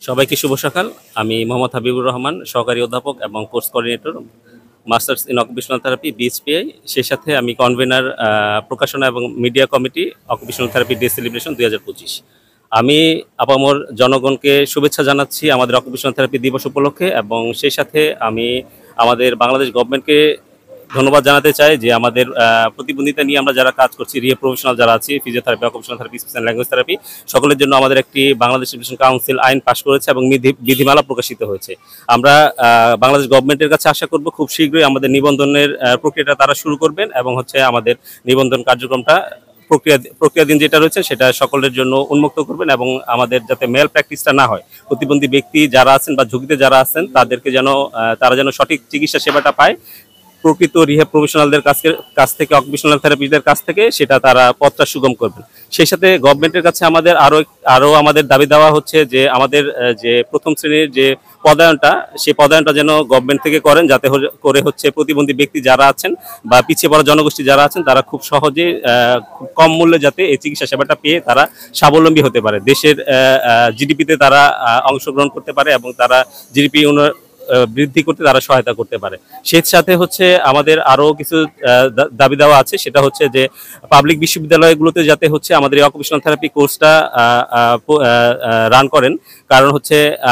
সবাইকে শুভ সকাল। আমি মোহাম্মদ হাবিবুর রহমান, সহকারী অধ্যাপক এবং course coordinator, masters in occupational therapy, BHPI. সেই সাথে আমি কনভেনার প্রকাশনা এবং media committee, occupational therapy day celebration 2025। আমি আপামর জনগণকে শুভেচ্ছা জানাচ্ছি আমাদের অকুপেশনাল থেরাপি দিবস উপলক্ষে, এবং সেই সাথে আমি আমাদের বাংলাদেশ গভর্নমেন্টকে ধন্যবাদ জানাতে চাই যে আমাদের প্রতিবন্ধিতা নিয়ে আমরা যারা কাজ করছি, রিহে প্রফেশনাল যারা আছি, physiotherapy, occupational therapy, speech and language therapy, সকলের জন্য আমাদের একটি বাংলাদেশ এডুকেশন কাউন্সিল আইন পাশ করেছে এবং বিধিমালা প্রকাশিত হয়েছে। আমরা বাংলাদেশ গভর্নমেন্টের কাছে আশা করব খুব শীঘ্রই আমাদের নিবন্ধনের প্রক্রিয়াটা তারা শুরু করবেন, এবং আমাদের নিবন্ধন কার্যক্রমটা প্রক্রিয়াধীন যেটা রয়েছে সেটা সকলের জন্য উন্মুক্ত করবেন, এবং আমাদের যাতে মেল প্র্যাকটিসটা না হয়, প্রতিবন্ধী ব্যক্তি যারা আছেন বা ঝুঁকিতে যারা আছেন তাদেরকে যেন তারা যেন সঠিক চিকিৎসা সেবাটা পায় প্রকৃত রিহ্যাব প্রফেশনালদের কাছ থেকে, অকুপেশনাল থেরাপিস্টদের কাছ থেকে, সেটা তারা পথটা সুগম করবেন। সেই সাথে গভর্নমেন্টের কাছে আমাদের আরও আমাদের দাবি দেওয়া হচ্ছে যে আমাদের যে প্রথম শ্রেণীর যে পদায়নটা, সেই পদায়নটা যেন গভর্নমেন্ট থেকে করেন, যাতে করে প্রতিবন্ধী ব্যক্তি যারা আছেন বা পিছিয়ে পড়া জনগোষ্ঠী যারা আছেন তারা খুব সহজে খুব কম মূল্যে যাতে এই চিকিৎসা সেবাটা পেয়ে তারা স্বাবলম্বী হতে পারে, দেশের জিডিপিতে তারা অংশগ্রহণ করতে পারে এবং তারা জিডিপি বৃদ্ধি করতে তারা সহায়তা করতে পারে। সেই সাথে আমাদের আরও কিছু দাবি দেওয়া আছে, সেটা হচ্ছে যে পাবলিক বিশ্ববিদ্যালয়গুলোতে যাতে আমাদের এই অকুপেশনাল থেরাপি কোর্সটা রান করেন। কারণ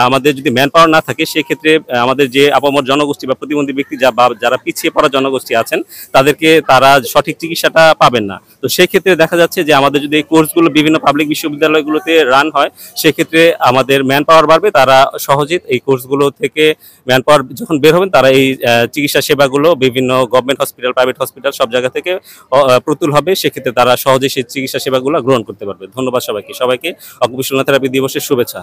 আমাদের যদি ম্যান পাওয়ার না থাকে, সেক্ষেত্রে আমাদের যে আপামর জনগোষ্ঠী বা প্রতিবন্ধী ব্যক্তি যারা পিছিয়ে পড়া জনগোষ্ঠী আছেন তারা সঠিক চিকিৎসাটা পাবেন না। তো সেক্ষেত্রে দেখা যাচ্ছে যে আমাদের যদি এই কোর্সগুলো বিভিন্ন পাবলিক বিশ্ববিদ্যালয়গুলোতে রান হয়, সেক্ষেত্রে আমাদের ম্যান পাওয়ার বাড়বে, তারা সহজে এই কোর্সগুলো থেকে ম্যান পাওয়ার যখন বের হবেন তারা এই চিকিৎসা সেবাগুলো বিভিন্ন গভর্নমেন্ট হসপিটাল, প্রাইভেট হসপিটাল সব জায়গা থেকে প্রতুল হবে, সেক্ষেত্রে তারা সহজে সেই চিকিৎসা সেবাগুলো গ্রহণ করতে পারবে। ধন্যবাদ সবাইকে অকুপেশনাল থেরাপি দিবসের শুভেচ্ছা।